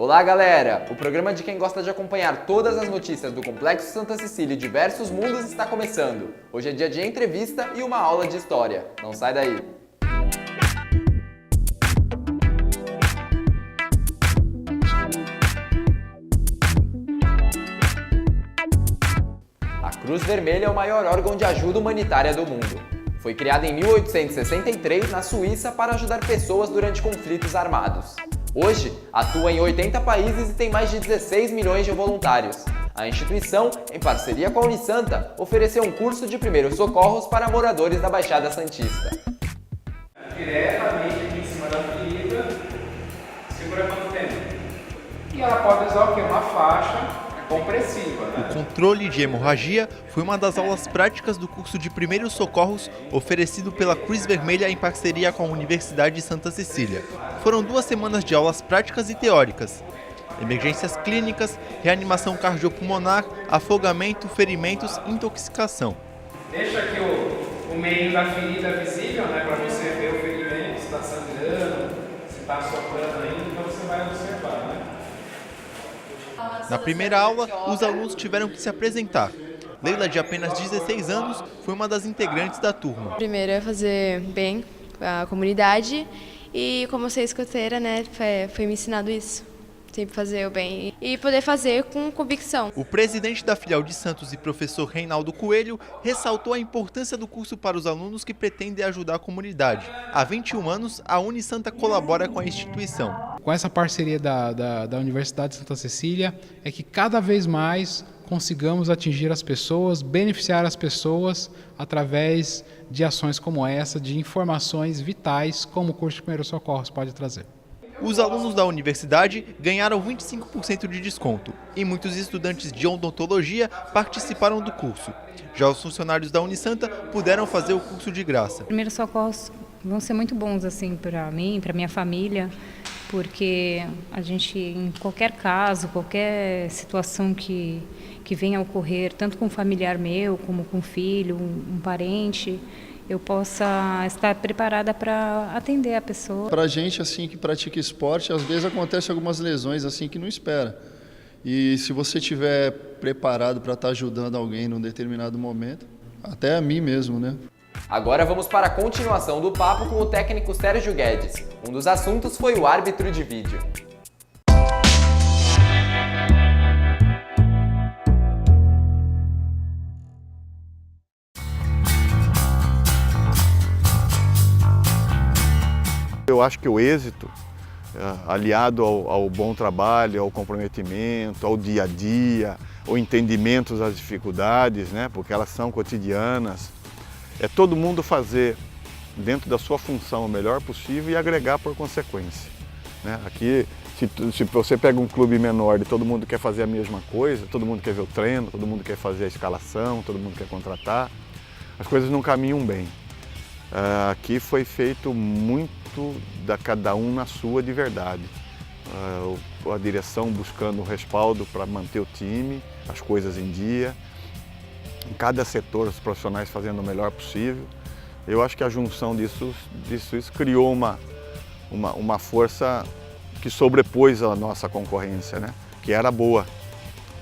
Olá, galera! O programa de quem gosta de acompanhar todas as notícias do Complexo Santa Cecília e diversos mundos está começando. Hoje é dia de entrevista e uma aula de história. Não sai daí! A Cruz Vermelha é o maior órgão de ajuda humanitária do mundo. Foi criada em 1863 na Suíça para ajudar pessoas durante conflitos armados. Hoje, atua em 80 países e tem mais de 16 milhões de voluntários. A instituição, em parceria com a Unisanta, ofereceu um curso de primeiros socorros para moradores da Baixada Santista. Diretamente aqui em cima da ferida, segura quanto tempo? E ela pode usar o quê? Uma faixa compressiva, né? O controle de hemorragia foi uma das aulas práticas do curso de primeiros socorros oferecido pela Cruz Vermelha em parceria com a Universidade de Santa Cecília. Foram 2 semanas de aulas práticas e teóricas. Emergências clínicas, reanimação cardiopulmonar, afogamento, ferimentos e intoxicação. Deixa aqui o meio da ferida visível, né, para você ver o ferimento, se está sangrando, se está soprando ainda, então você vai observar, né? Na primeira aula, os alunos tiveram que se apresentar. Leila, de apenas 16 anos, foi uma das integrantes da turma. Primeiro é fazer bem a comunidade e como ser escoteira, né, foi me ensinado isso. Sempre fazer o bem e poder fazer com convicção. O presidente da filial de Santos e professor Reinaldo Coelho ressaltou a importância do curso para os alunos que pretendem ajudar a comunidade. Há 21 anos, a Unisanta colabora com a instituição. Com essa parceria da Universidade de Santa Cecília, é que cada vez mais consigamos atingir as pessoas, beneficiar as pessoas através de ações como essa, de informações vitais, como o curso de primeiros socorros pode trazer. Os alunos da universidade ganharam 25% de desconto e muitos estudantes de odontologia participaram do curso. Já os funcionários da Unisanta puderam fazer o curso de graça. Primeiros socorros vão ser muito bons assim para mim, para minha família, porque a gente, em qualquer caso, qualquer situação que venha a ocorrer, tanto com um familiar meu, como com um filho, um parente, eu possa estar preparada para atender a pessoa. Para a gente assim que pratica esporte, às vezes acontecem algumas lesões assim que não espera. E se você estiver preparado para estar ajudando alguém num determinado momento, até a mim mesmo, né? Agora vamos para a continuação do papo com o técnico Sérgio Guedes. Um dos assuntos foi o árbitro de vídeo. Eu acho que o êxito, aliado ao bom trabalho, ao comprometimento, ao dia a dia, ao entendimento das dificuldades, né, porque elas são cotidianas, é todo mundo fazer dentro da sua função o melhor possível e agregar por consequência, né? Aqui, se você pega um clube menor e todo mundo quer fazer a mesma coisa, todo mundo quer ver o treino, todo mundo quer fazer a escalação, todo mundo quer contratar, as coisas não caminham bem. Aqui foi feito muito da cada um na sua de verdade. A direção buscando o respaldo para manter o time, as coisas em dia. Em cada setor, os profissionais fazendo o melhor possível. Eu acho que a junção disso criou uma força que sobrepôs a nossa concorrência, né? Que era boa,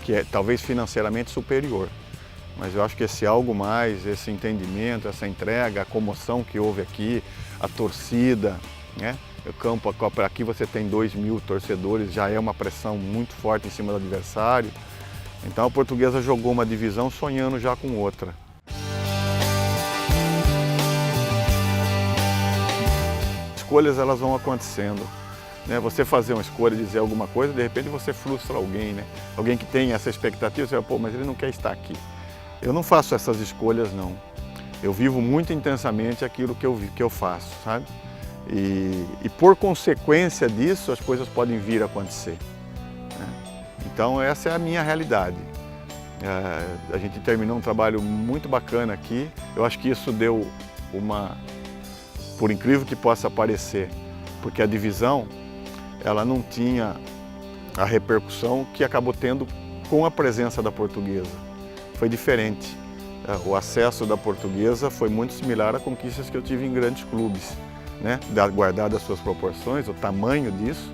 que é talvez financeiramente superior. Mas eu acho que esse algo mais, esse entendimento, essa entrega, a comoção que houve aqui, a torcida, né? O campo, aqui você tem 2.000 torcedores, já é uma pressão muito forte em cima do adversário. Então a Portuguesa jogou uma divisão sonhando já com outra. Escolhas elas vão acontecendo, né? Você fazer uma escolha, dizer alguma coisa, de repente você frustra alguém, né? Alguém que tem essa expectativa, você fala, pô, mas ele não quer estar aqui. Eu não faço essas escolhas, não. Eu vivo muito intensamente aquilo que eu faço, sabe? E por consequência disso, as coisas podem vir a acontecer, né? Então, essa é a minha realidade. A gente terminou um trabalho muito bacana aqui. Eu acho que isso deu por incrível que possa parecer, porque a divisão, ela não tinha a repercussão que acabou tendo com a presença da Portuguesa. Foi diferente. O acesso da Portuguesa foi muito similar a conquistas que eu tive em grandes clubes, né? Guardado as suas proporções, o tamanho disso,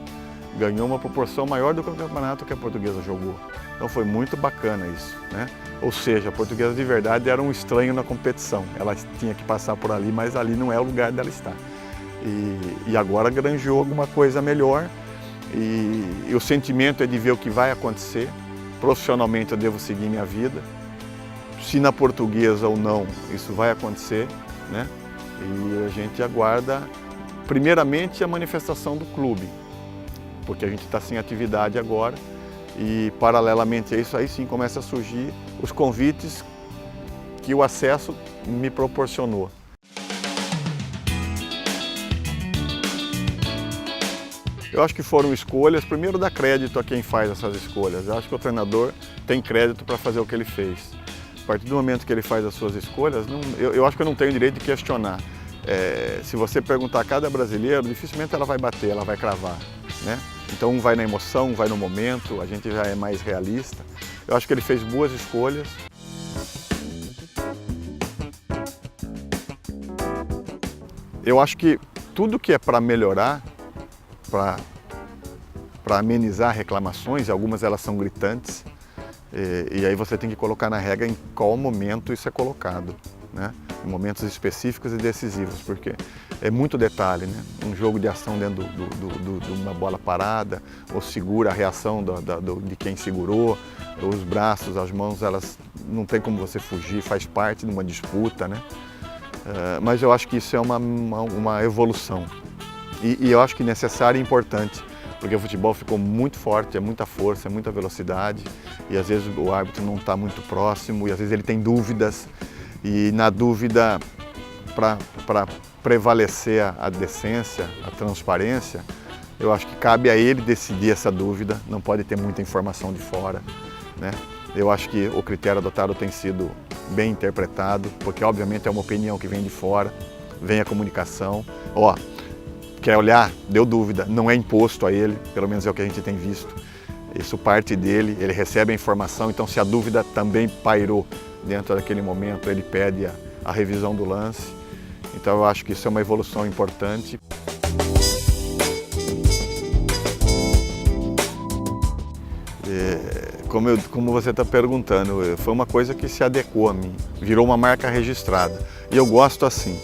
ganhou uma proporção maior do que o campeonato que a Portuguesa jogou. Então foi muito bacana isso, né? Ou seja, a Portuguesa de verdade era um estranho na competição. Ela tinha que passar por ali, mas ali não é o lugar dela estar. E agora granjeou alguma coisa melhor e o sentimento é de ver o que vai acontecer. Profissionalmente eu devo seguir minha vida. Se na Portuguesa ou não, isso vai acontecer, né? E a gente aguarda, primeiramente, a manifestação do clube, porque a gente está sem atividade agora e, paralelamente a isso, aí sim começa a surgir os convites que o acesso me proporcionou. Eu acho que foram escolhas, primeiro dar crédito a quem faz essas escolhas. Eu acho que o treinador tem crédito para fazer o que ele fez. A partir do momento que ele faz as suas escolhas, eu acho que eu não tenho direito de questionar. Se você perguntar a cada brasileiro, dificilmente ela vai bater, ela vai cravar, né? Então um vai na emoção, um vai no momento, a gente já é mais realista. Eu acho que ele fez boas escolhas. Eu acho que tudo que é para melhorar, para amenizar reclamações, e algumas elas são gritantes, e aí você tem que colocar na regra em qual momento isso é colocado, né? Em momentos específicos e decisivos, porque é muito detalhe, né? Um jogo de ação dentro de uma bola parada, ou segura a reação de quem segurou, os braços, as mãos, elas não tem como você fugir, faz parte de uma disputa, né? Mas eu acho que isso é uma evolução. E eu acho que necessário e importante, porque o futebol ficou muito forte, é muita força, é muita velocidade, e às vezes o árbitro não está muito próximo, e às vezes ele tem dúvidas, e na dúvida, para prevalecer a decência, a transparência, eu acho que cabe a ele decidir essa dúvida, não pode ter muita informação de fora, né? Eu acho que o critério adotado tem sido bem interpretado, porque obviamente é uma opinião que vem de fora, vem a comunicação. Quer olhar? Deu dúvida, não é imposto a ele, pelo menos é o que a gente tem visto. Isso parte dele, ele recebe a informação, então se a dúvida também pairou dentro daquele momento, ele pede a revisão do lance. Então eu acho que isso é uma evolução importante. Como você está perguntando, foi uma coisa que se adequou a mim, virou uma marca registrada. E eu gosto assim,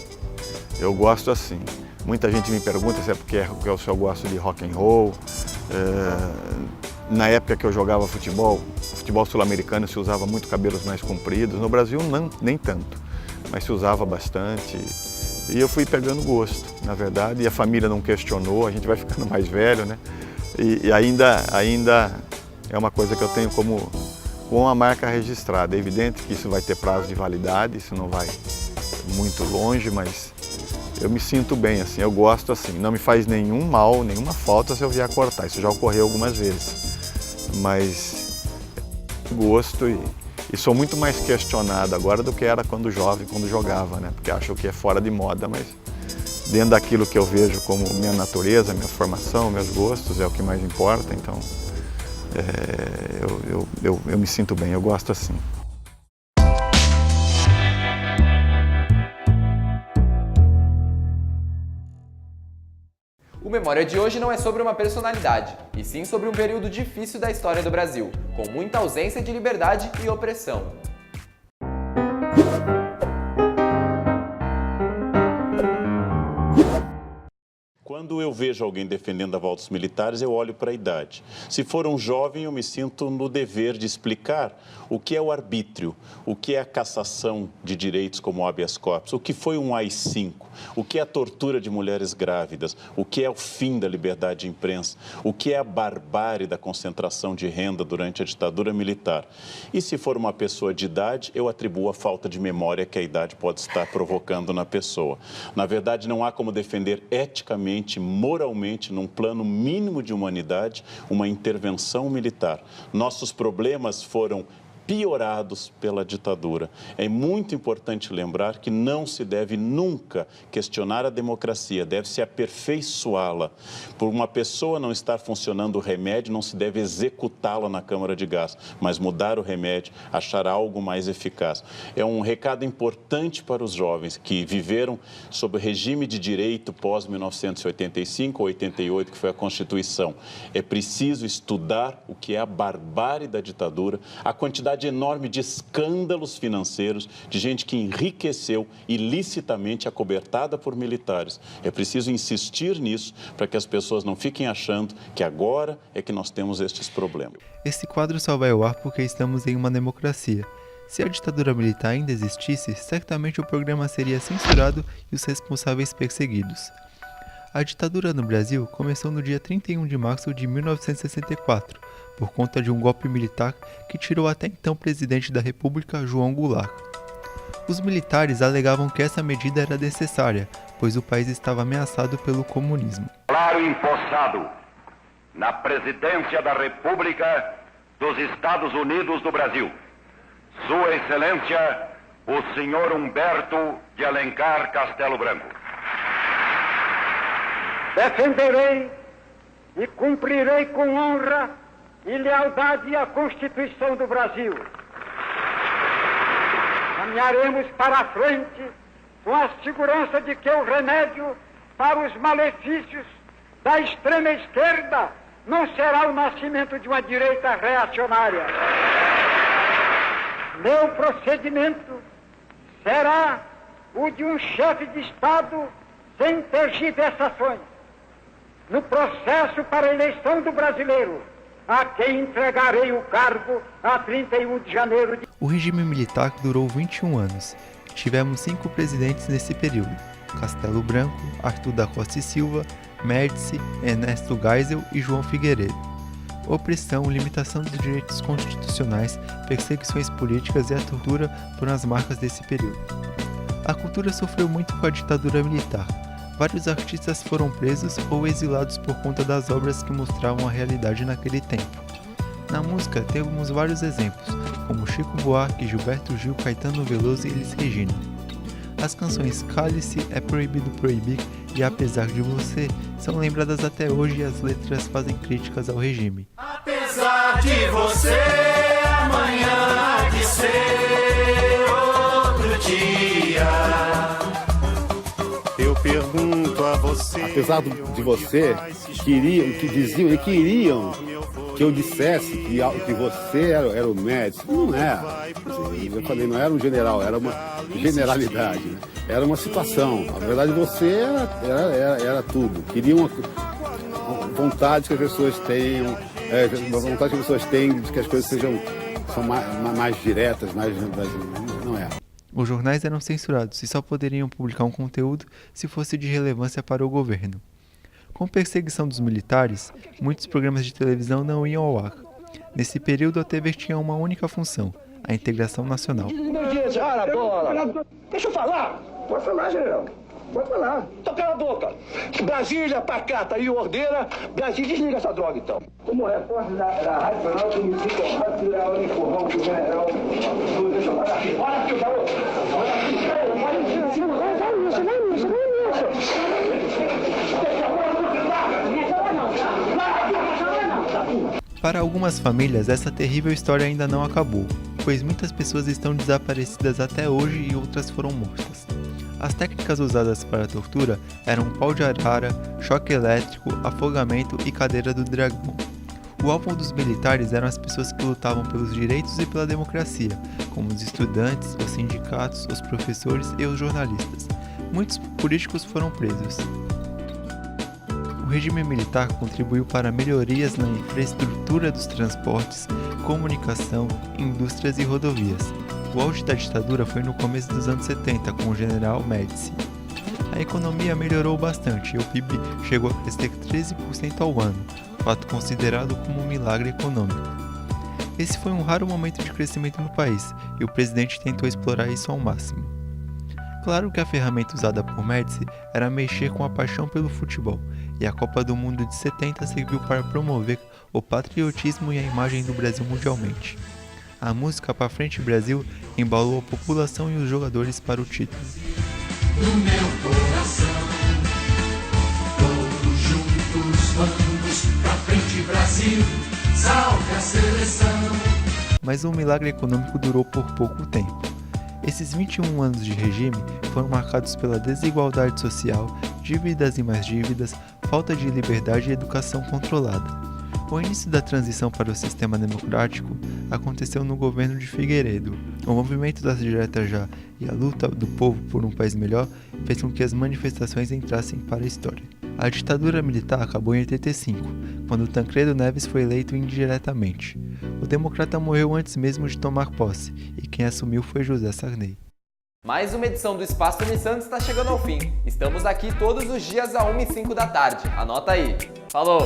Muita gente me pergunta se é porque eu gosto de rock and roll. Na época que eu jogava futebol sul-americano se usava muito cabelos mais compridos. No Brasil nem tanto, mas se usava bastante. E eu fui pegando gosto, na verdade, e a família não questionou, a gente vai ficando mais velho, né? E ainda é uma coisa que eu tenho como uma marca registrada. É evidente que isso vai ter prazo de validade, isso não vai muito longe, mas eu me sinto bem assim, eu gosto assim. Não me faz nenhum mal, nenhuma falta se eu vier a cortar, isso já ocorreu algumas vezes. Mas gosto e sou muito mais questionado agora do que era quando jovem, quando jogava, né? Porque acho que é fora de moda, mas dentro daquilo que eu vejo como minha natureza, minha formação, meus gostos, é o que mais importa, então eu me sinto bem, eu gosto assim. O Memória de hoje não é sobre uma personalidade, e sim sobre um período difícil da história do Brasil, com muita ausência de liberdade e opressão. Quando eu vejo alguém defendendo a volta dos militares, eu olho para a idade. Se for um jovem, eu me sinto no dever de explicar o que é o arbítrio, o que é a cassação de direitos como o habeas corpus, o que foi um AI-5, o que é a tortura de mulheres grávidas, o que é o fim da liberdade de imprensa, o que é a barbárie da concentração de renda durante a ditadura militar. E se for uma pessoa de idade, eu atribuo a falta de memória que a idade pode estar provocando na pessoa. Na verdade, não há como defender eticamente, moralmente, num plano mínimo de humanidade, uma intervenção militar. Nossos problemas foram piorados pela ditadura. É muito importante lembrar que não se deve nunca questionar a democracia, deve-se aperfeiçoá-la. Por uma pessoa não estar funcionando o remédio, não se deve executá-la na câmara de gás, mas mudar o remédio, achar algo mais eficaz. É um recado importante para os jovens que viveram sob o regime de direito pós-1985 ou 88, que foi a Constituição. É preciso estudar o que é a barbárie da ditadura, a quantidade enorme de escândalos financeiros, de gente que enriqueceu ilicitamente acobertada por militares. É preciso insistir nisso para que as pessoas não fiquem achando que agora é que nós temos estes problemas. Esse quadro só vai ao ar porque estamos em uma democracia. Se a ditadura militar ainda existisse, certamente o programa seria censurado e os responsáveis perseguidos. A ditadura no Brasil começou no dia 31 de março de 1964, por conta de um golpe militar que tirou até então presidente da República, João Goulart. Os militares alegavam que essa medida era necessária, pois o país estava ameaçado pelo comunismo. Claro empossado na presidência da República dos Estados Unidos do Brasil, Sua Excelência, o senhor Humberto de Alencar Castelo Branco. Defenderei e cumprirei com honra e lealdade a Constituição do Brasil. Caminharemos para a frente com a segurança de que o remédio para os malefícios da extrema esquerda não será o nascimento de uma direita reacionária. Meu procedimento será o de um chefe de Estado sem tergiversações, no processo para a eleição do brasileiro, a quem entregarei o cargo a 31 de janeiro de... O regime militar durou 21 anos. Tivemos 5 presidentes nesse período: Castelo Branco, Arthur da Costa e Silva, Médici, Ernesto Geisel e João Figueiredo. Opressão, limitação dos direitos constitucionais, perseguições políticas e a tortura foram as marcas desse período. A cultura sofreu muito com a ditadura militar. Vários artistas foram presos ou exilados por conta das obras que mostravam a realidade naquele tempo. Na música, temos vários exemplos, como Chico Buarque, Gilberto Gil, Caetano Veloso e Elis Regina. As canções Cálice, É Proibido Proibir e Apesar de Você são lembradas até hoje e as letras fazem críticas ao regime. Apesar de você, amanhã há de ser outro dia. Eu pergunto a você. Apesar de você, queriam que eu dissesse que você era o médico. Não é. Eu falei, não era um general, era uma generalidade, né? Era uma situação. Na verdade, você era tudo. Queriam vontade que as pessoas tenham, vontade que as pessoas têm de que as coisas são mais diretas, não é. Os jornais eram censurados e só poderiam publicar um conteúdo se fosse de relevância para o governo. Com perseguição dos militares, muitos programas de televisão não iam ao ar. Nesse período, a TV tinha uma única função: a integração nacional. Deixa eu falar. Pode falar, general. Pode falar. Então cala a boca. Brasília, pacata e ordeira. Brasília, desliga essa droga, então. Como repórter da Rádio Planalto, eu me sinto honrado de levar o empurrão que o general... Deixa eu falar aqui. Olha aqui, garoto. Olha aqui. Olha isso. Para algumas famílias, essa terrível história ainda não acabou, pois muitas pessoas estão desaparecidas até hoje e outras foram mortas. As técnicas usadas para a tortura eram pau de arara, choque elétrico, afogamento e cadeira do dragão. O alvo dos militares eram as pessoas que lutavam pelos direitos e pela democracia, como os estudantes, os sindicatos, os professores e os jornalistas. Muitos políticos foram presos. O regime militar contribuiu para melhorias na infraestrutura dos transportes, comunicação, indústrias e rodovias. O auge da ditadura foi no começo dos anos 70, com o general Médici. A economia melhorou bastante e o PIB chegou a crescer 13% ao ano, fato considerado como um milagre econômico. Esse foi um raro momento de crescimento no país e o presidente tentou explorar isso ao máximo. Claro que a ferramenta usada por Médici era mexer com a paixão pelo futebol, e a Copa do Mundo de 70 serviu para promover o patriotismo e a imagem do Brasil mundialmente. A música Pra Frente Brasil embalou a população e os jogadores para o título. No meu coração, todos juntos vamos pra frente Brasil, salve a seleção. Mas o milagre econômico durou por pouco tempo. Esses 21 anos de regime foram marcados pela desigualdade social, dívidas e mais dívidas, falta de liberdade e educação controlada. O início da transição para o sistema democrático aconteceu no governo de Figueiredo. O movimento das diretas já e a luta do povo por um país melhor fez com que as manifestações entrassem para a história. A ditadura militar acabou em 85, quando Tancredo Neves foi eleito indiretamente. O democrata morreu antes mesmo de tomar posse, e quem assumiu foi José Sarney. Mais uma edição do Espaço Unisanta está chegando ao fim. Estamos aqui todos os dias às 1h05 da tarde. Anota aí. Falou!